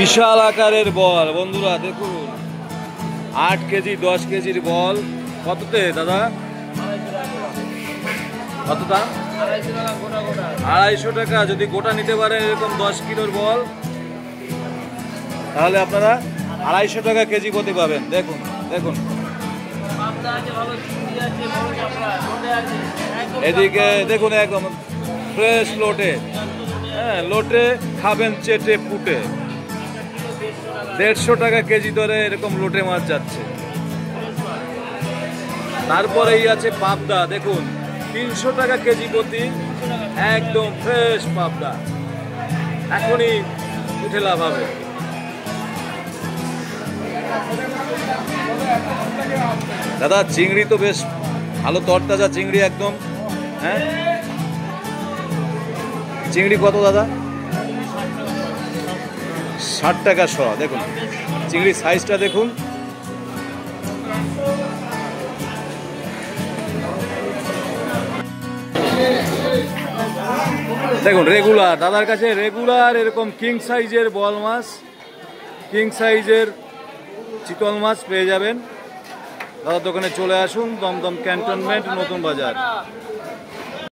বিশাল আকারের বল বন্ধুরা দেখুন, 8 কেজি 10 কেজির বল। কততে দাদা? কত দাম? 250 টাকা। যদি গোটা নিতে পারেন এরকম 10 কিলোর বল, তাহলে আপনারা 250 টাকা কেজি প্রতি পাবেন। দেখুন দেখুন, এদিকে দেখুন একদম ফ্রেশ লোটে। হ্যাঁ, লোটে খাবেন চেটে পুটে। 150 টাকা কেজি দরে এরকম লোটে মাছ যাচ্ছে। তারপরেই আছে পাবদা, দেখুন 300 টাকা কেজি প্রতি, একদম ফ্রেশ পাবদা, এখনই উঠে লাভ হবে। দাদা চিংড়ি তো বেশ ভালো তরতাজা চিংড়ি একদম। হ্যাঁ, চিংড়ি কত দাদা? 60 টাকা শ। দেখুন চিংড়ির সাইজটা দেখুন। দেখুন রেগুলার, দাদার কাছে রেগুলার এরকম কিং সাইজের বল মাছ, কিং সাইজের চিতল মাছ পেয়ে যাবেন। দাদার দোকানে চলে আসুন, দমদম ক্যান্টনমেন্ট, নতুন বাজার।